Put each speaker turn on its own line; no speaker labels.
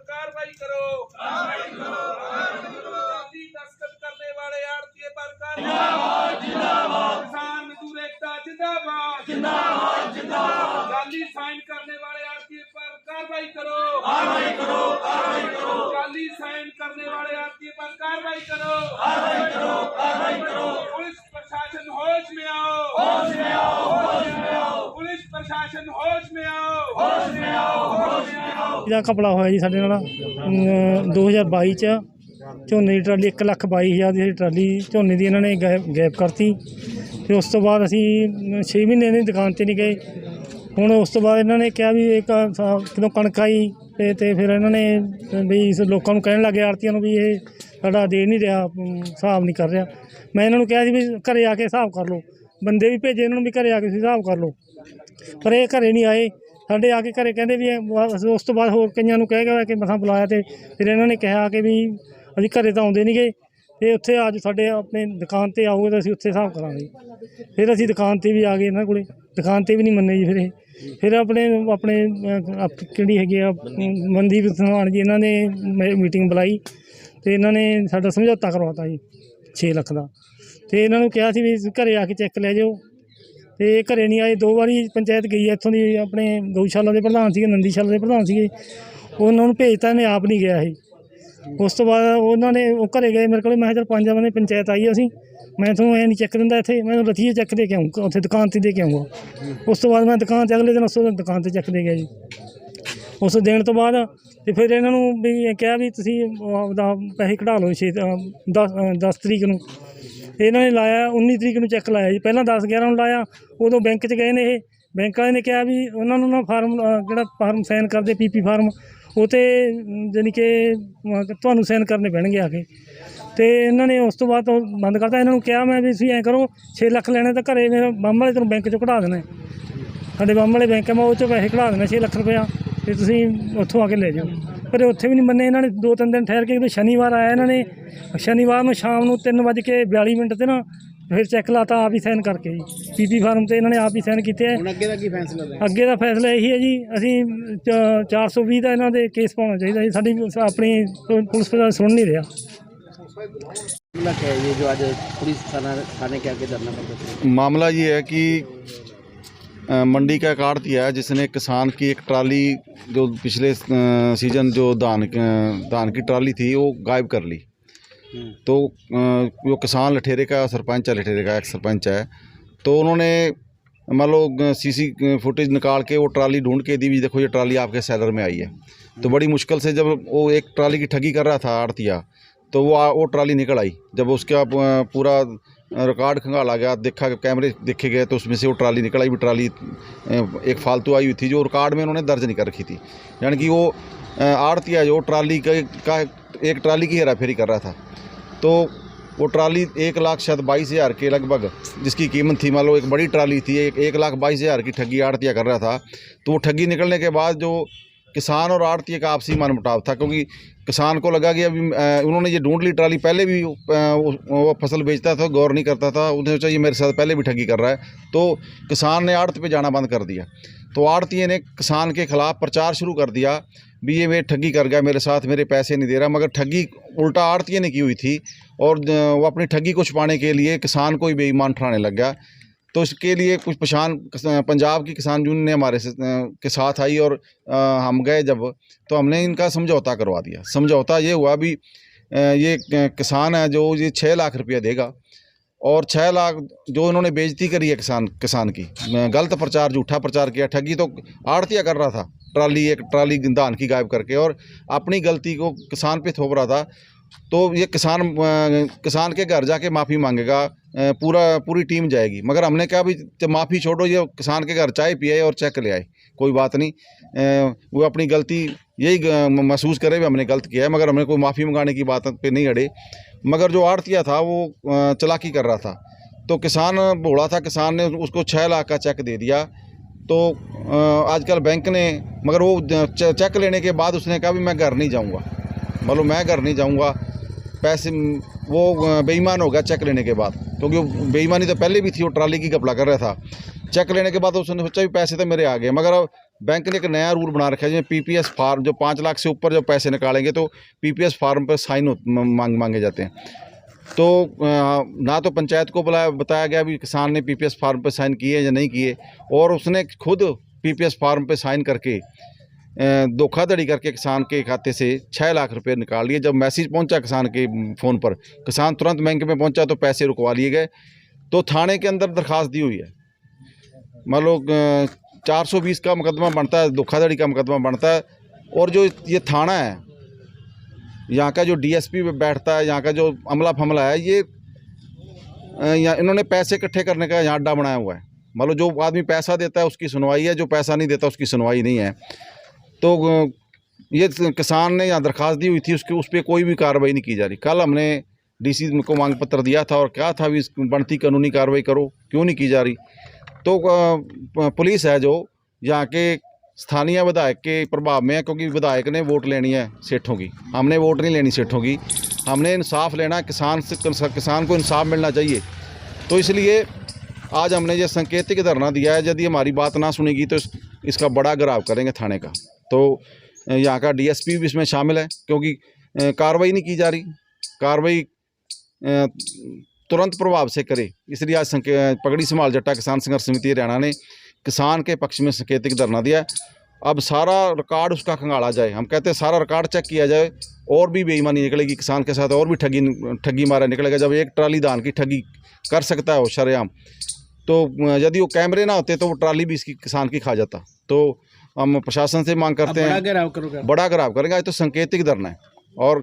कार्रवाई करो, दस्तखत करने वाले आड़तीए पर किसान मजदूर एकता जिंदाबाद, जाली साइन करने वाले आड़तीए पर कार्रवाई करो, जाली साइन करने वाले आड़तीए पर कार्रवाई करो। पुलिस प्रशासन होश में आओ, पुलिस प्रशासन होश में आओ।
ਇਹਦਾ ਘਪਲਾ ਹੋਇਆ ਜੀ ਸਾਡੇ ਨਾਲ 2022 ਚ ਝੋਨੇ ਦੀ ਟਰਾਲੀ 1,22,000 ਦੀ ਟਰਾਲੀ ਝੋਨੇ ਦੀ ਇਹਨਾਂ ਨੇ ਗਾਇਬ ਕਰਤੀ ਤੇ ਉਸ ਤੋਂ ਬਾਅਦ ਅਸੀਂ 6 ਮਹੀਨੇ ਦੀ ਦੁਕਾਨ ਤੇ ਨਹੀਂ ਗਏ। ਹੁਣ ਉਸ ਤੋਂ ਬਾਅਦ ਇਹਨਾਂ ਨੇ ਕਿਹਾ ਵੀ ਇੱਕ ਕਿਦੋਂ ਕਣਕ ਆਈ ਤੇ ਫਿਰ ਇਹਨਾਂ ਨੇ ਵੀ ਲੋਕਾਂ ਨੂੰ ਕਹਿਣ ਲੱਗੇ ਆੜਤੀਆਂ ਨੂੰ ਵੀ ਇਹ ਸਾਡਾ ਦੇ ਨਹੀਂ ਰਿਹਾ, ਹਿਸਾਬ ਨਹੀਂ ਕਰ ਰਿਹਾ। ਮੈਂ ਇਹਨਾਂ ਨੂੰ ਕਿਹਾ ਸੀ ਵੀ ਘਰੇ ਆ ਕੇ ਹਿਸਾਬ ਕਰ ਲਓ, ਬੰਦੇ ਵੀ ਭੇਜੇ ਇਹਨਾਂ ਨੂੰ ਵੀ ਘਰੇ ਆ ਕੇ ਹਿਸਾਬ ਕਰ ਲਓ, ਪਰ ਇਹ ਘਰੇ ਨਹੀਂ ਆਏ। ਸਾਡੇ ਆ ਕੇ ਘਰੇ ਕਹਿੰਦੇ ਵੀ ਉਸ ਤੋਂ ਬਾਅਦ ਹੋਰ ਕਈਆਂ ਨੂੰ ਕਹਿ ਗਿਆ ਕਿ ਮਸਾਂ ਬੁਲਾਇਆ ਤੇ ਫਿਰ ਇਹਨਾਂ ਨੇ ਕਿਹਾ ਕਿ ਵੀ ਅਸੀਂ ਘਰੇ ਤਾਂ ਆਉਂਦੇ ਨਹੀਂ ਗਏ ਤੇ ਉੱਥੇ ਅੱਜ ਸਾਡੇ ਆਪਣੇ ਦੁਕਾਨ ਤੇ ਆਓਗੇ ਤਾਂ ਅਸੀਂ ਉੱਥੇ ਹਿਸਾਬ ਕਰਾਂਗੇ। ਫਿਰ ਅਸੀਂ ਦੁਕਾਨ ਤੇ ਵੀ ਆ ਗਏ ਇਹਨਾਂ ਕੋਲੇ, ਦੁਕਾਨ ਤੇ ਵੀ ਨਹੀਂ ਮੰਨੇ ਜੀ। ਫਿਰ ਆਪਣੇ ਕਿਹੜੀ ਹੈਗੀ ਆ ਮਨਦੀਪ ਸਮਾਨ ਜੀ, ਇਹਨਾਂ ਨੇ ਮੀਟਿੰਗ ਬੁਲਾਈ ਤੇ ਇਹਨਾਂ ਨੇ ਸਾਡਾ ਸਮਝੌਤਾ ਕਰਵਾਤਾ ਜੀ 6 ਲੱਖ ਦਾ। ਤੇ ਇਹਨਾਂ ਨੂੰ ਕਿਹਾ ਸੀ ਵੀ ਘਰੇ ਆ ਕੇ ਚੈੱਕ ਲੈ ਜਾਓ ਤੇ ਘਰੇ ਨਹੀਂ ਆਏ। 2 ਵਾਰੀ ਪੰਚਾਇਤ ਗਈ ਇੱਥੋਂ ਦੀ, ਆਪਣੇ ਗਊਸ਼ਾਲਾ ਦੇ ਪ੍ਰਧਾਨ ਸੀਗੇ, ਨੰਦੀਸ਼ਾਲਾ ਦੇ ਪ੍ਰਧਾਨ ਸੀਗੇ, ਉਹਨਾਂ ਨੂੰ ਭੇਜਤਾ, ਇਹਨੇ ਆਪ ਨਹੀਂ ਗਿਆ ਇਹ। ਉਸ ਤੋਂ ਬਾਅਦ ਉਹਨਾਂ ਨੇ ਉਹ ਘਰੇ ਗਏ ਮੇਰੇ ਕੋਲ, ਮੈਂ ਕਿਹਾ ਚਲ 5 ਬੰਦੇ ਪੰਚਾਇਤ ਆਈ ਅਸੀਂ, ਮੈਂ ਤੁਹਾਨੂੰ ਐਂ ਨਹੀਂ ਚੈੱਕ ਦਿੰਦਾ ਇੱਥੇ, ਮੈਂ ਰਥੀਏ ਚੈੱਕ ਦੇ ਕੇ ਆਊਂ ਉੱਥੇ ਦੁਕਾਨ 'ਤੇ ਦੇ ਕੇ ਆਊਂਗਾ। ਉਸ ਤੋਂ ਬਾਅਦ ਮੈਂ ਦੁਕਾਨ 'ਤੇ ਅਗਲੇ ਦਿਨ ਉਸ ਦੁਕਾਨ 'ਤੇ ਚੈੱਕ ਦੇ ਗਿਆ ਜੀ। ਉਸ ਦੇਣ ਤੋਂ ਬਾਅਦ ਤੇ ਫਿਰ ਇਹਨਾਂ ਨੂੰ ਵੀ ਕਿਹਾ ਵੀ ਤੁਸੀਂ ਆਪਦਾ ਪੈਸੇ ਕਢਾ ਲਓ 10 ਤਰੀਕ ਨੂੰ। ਇਹਨਾਂ ਨੇ ਲਾਇਆ 19 ਤਰੀਕ ਨੂੰ ਚੈੱਕ ਲਾਇਆ ਜੀ, ਪਹਿਲਾਂ 10-11 ਨੂੰ ਲਾਇਆ। ਉਦੋਂ ਬੈਂਕ 'ਚ ਗਏ ਨੇ, ਇਹ ਬੈਂਕ ਵਾਲੇ ਨੇ ਕਿਹਾ ਵੀ ਉਹਨਾਂ ਨੂੰ ਨਾ ਫਾਰਮ ਜਿਹੜਾ ਫਾਰਮ ਸਾਈਨ ਕਰਦੇ PP ਫਾਰਮ, ਉਹ 'ਤੇ ਜਾਣੀ ਕਿ ਤੁਹਾਨੂੰ ਸਾਈਨ ਕਰਨੇ ਪੈਣਗੇ ਆ ਕੇ। ਤੇ ਇਹਨਾਂ ਨੇ ਉਸ ਤੋਂ ਬਾਅਦ ਬੰਦ ਕਰਤਾ। ਇਹਨਾਂ ਨੂੰ ਕਿਹਾ ਮੈਂ ਵੀ ਤੁਸੀਂ ਐਂ ਕਰੋ 6 ਲੱਖ ਲੈਣੇ ਤਾਂ ਘਰੇ ਮੇਰਾ ਬੰਮ ਵਾਲੇ ਤੈਨੂੰ ਬੈਂਕ 'ਚੋਂ ਕਢਾ ਦੇਣਾ, ਸਾਡੇ ਬੰਮ ਵਾਲੇ ਬੈਂਕ ਮੈਂ ਉਹ 'ਚੋਂ ਪੈਸੇ ਕਢਾ ਦੇਣਾ 6 ਲੱਖ ਰੁਪਇਆ, ਅਤੇ ਤੁਸੀਂ ਉੱਥੋਂ ਆ ਕੇ ਲੈ ਜਾਓ। ਪਰ ਉੱਥੇ ਵੀ ਨਹੀਂ ਮੰਨੇ ਇਹਨਾਂ ਨੇ। 2-3 ਦਿਨ ਠਹਿਰ ਕੇ ਜਦੋਂ ਸ਼ਨੀਵਾਰ ਆਇਆ ਇਹਨਾਂ ਨੇ, ਸ਼ਨੀਵਾਰ ਨੂੰ ਸ਼ਾਮ ਨੂੰ 3:42 'ਤੇ ਨਾ ਫਿਰ ਚੈੱਕ ਲਾਤਾ ਆਪ ਹੀ ਸਾਈਨ ਕਰਕੇ ਜੀ PP ਫਾਰਮ 'ਤੇ। ਇਹਨਾਂ ਨੇ ਆਪ ਹੀ ਸਾਈਨ ਕੀਤੇ ਹੈ।
ਅੱਗੇ ਦਾ ਕੀ ਫੈਸਲਾ ਹੈ?
ਅੱਗੇ ਦਾ ਫੈਸਲਾ ਇਹੀ ਹੈ ਜੀ, ਅਸੀਂ 420 ਦਾ ਇਹਨਾਂ ਦੇ ਕੇਸ ਪਾਉਣਾ ਚਾਹੀਦਾ ਜੀ। ਸਾਡੀ ਆਪਣੀ ਪੁਲਿਸ ਪ੍ਰਸ਼ਾਸਨ ਸੁਣ ਨਹੀਂ ਰਿਹਾ।
जो आज पुलिस थाने के आगे धरना प्रदर्शन,
मामला ये है कि मंडी का एक आड़ती है जिसने किसान की एक ट्राली जो पिछले सीज़न जो धान की ट्राली थी वो गायब कर ली। तो वो किसान लठेरे का सरपंच है, लठेरे का एक सरपंच है, तो उन्होंने मान लो CC फुटेज निकाल के वो ट्राली ढूंढ के दी भी, देखो ये ट्राली आपके सेलर में आई है। तो बड़ी मुश्किल से जब वो एक ट्राली की ठगी कर रहा था आड़तिया, तो वो ट्राली निकल आई। जब उसका पूरा रिकॉर्ड खंगाला गया, देखा कैमरे देखे गए, तो उसमें से वो ट्राली निकल आई भी। ट्राली एक फालतू आई हुई थी जो रिकॉर्ड में उन्होंने दर्ज नहीं कर रखी थी, यानी कि वो आड़तिया जो ट्राली का एक ट्राली की हेरा फेरी कर रहा था। तो वो ट्राली 1,22,000 के लगभग जिसकी कीमत थी, मान लो एक बड़ी ट्राली थी, 1,22,000 की ठगी आड़तिया कर रहा था। तो वो ठगी निकलने के बाद जो किसान और आड़तिया का आपसी मनमुटाव था, क्योंकि किसान को लगा कि अभी उन्होंने ये ढूंढ ली ट्राली, पहले भी वो फसल बेचता था, गौर नहीं करता था, उन्हें सोचा ये मेरे साथ पहले भी ठगी कर रहा है। तो किसान ने आड़त पे जाना बंद कर दिया। तो आड़तिये ने किसान के खिलाफ प्रचार शुरू कर दिया भी ये मेरे ठगी कर गया, मेरे साथ मेरे पैसे नहीं दे रहा। मगर ठगी उल्टा आड़तिये ने की हुई थी और वो अपनी ठगी को छुपाने के लिए किसान को ही बेईमान ठहराने लग गया। तो इसके लिए कुछ पंजाब की किसान यूनियन ने हमारे के साथ आई और हम गए जब, तो हमने इनका समझौता करवा दिया। समझौता ये हुआ भी ये किसान है जो ये 6 लाख रुपया देगा, और 6 लाख जो इन्होंने बेइज्जती करी है किसान की, गलत प्रचार, झूठा प्रचार किया, ठगी तो आड़तिया कर रहा था, एक ट्राली धान की गायब करके, और अपनी गलती को किसान पे थोप रहा था। तो ये किसान के घर जाके माफ़ी मांगेगा, पूरी टीम जाएगी। मगर हमने कहा भी माफ़ी छोड़ो, ये किसान के घर चाय पिए और चेक ले आए, कोई बात नहीं, वो अपनी गलती यही महसूस करे भी हमने गलत किया है, मगर हमें कोई माफ़ी मंगाने की बात पे नहीं अड़े। मगर जो आड़तिया था वो चालाकी कर रहा था, तो किसान भोला था, किसान ने उसको 6 लाख का चेक दे दिया। तो आजकल बैंक ने, मगर वो चेक लेने के बाद उसने कहा भी मैं घर नहीं जाऊँगा, मतलब मैं घर नहीं जाऊँगा, पैसे वो बेईमान हो गया चेक लेने के बाद, क्योंकि वो बेईमानी तो पहले भी थी, वो ट्राली की घपला कर रहा था। चेक लेने के बाद उसने सोचा भी पैसे तो मेरे आ गए, मगर अब बैंक ने एक नया रूल बना रखा है जिसमें पीपीएस फार्म, जो 5 लाख से ऊपर जो पैसे निकालेंगे तो पीपीएस फार्म पर साइन मांगे जाते हैं। तो ना तो पंचायत को बताया गया भी किसान ने पीपीएस फार्म पर साइन किए या नहीं किए, और उसने खुद पीपीएस फार्म पर साइन करके धोखाधड़ी करके किसान के खाते से 6 लाख रुपए निकाल लिए। जब मैसेज पहुंचा किसान के फ़ोन पर, किसान तुरंत बैंक में पहुंचा तो पैसे रुकवा लिए गए। तो थाने के अंदर दरख्वास्त दी हुई है, मान लो 420 का मुकदमा बनता है, धोखाधड़ी का मुकदमा बनता है। और जो ये थाना है, यहाँ का जो डीएसपी बैठता है, यहाँ का जो अमला फमला है, ये यहाँ इन्होंने पैसे इकट्ठे करने का यहाँ अड्डा बनाया हुआ है। मान लो जो आदमी पैसा देता है उसकी सुनवाई है, जो पैसा नहीं देता उसकी सुनवाई नहीं है। तो ये किसान ने यहाँ दरख्वास्त दी हुई थी, उस पर कोई भी कार्रवाई नहीं की जा रही। कल हमने डीसी को मांग पत्र दिया था और कहा था भी बनती कानूनी कार्रवाई करो, क्यों नहीं की जा रही। तो पुलिस है जो यहाँ के स्थानीय विधायक के प्रभाव में है, क्योंकि विधायक ने वोट लेनी है सेठों की, हमने वोट नहीं लेनी सेठों की, हमने इंसाफ लेना है। किसान को इंसाफ मिलना चाहिए। तो इसलिए आज हमने ये सांकेतिक धरना दिया है। यदि हमारी बात ना सुनेगी तो इसका बड़ा घेराव करेंगे थाने का। तो यहाँ का डीएसपी भी इसमें शामिल है, क्योंकि कार्रवाई नहीं की जा रही। कार्रवाई तुरंत प्रभाव से करे, इसलिए आज पगड़ी संभाल जट्टा किसान संघर्ष समिति हरियाणा ने किसान के पक्ष में सांकेतिक धरना दिया है। अब सारा रिकॉर्ड उसका खंगाला जाए, हम कहते हैं सारा रिकॉर्ड चेक किया जाए, और भी बेईमानी निकलेगी किसान के साथ, और भी ठगी मारा निकलेगा। जब एक ट्राली धान की ठगी कर सकता है वो शरेआम, तो यदि वो कैमरे ना होते तो वो ट्राली भी इसकी किसान की खा जाता। तो हम प्रशासन से मांग करते हैं, बड़ा घेराव करेंगे। आज तो सांकेतिक धरना है। और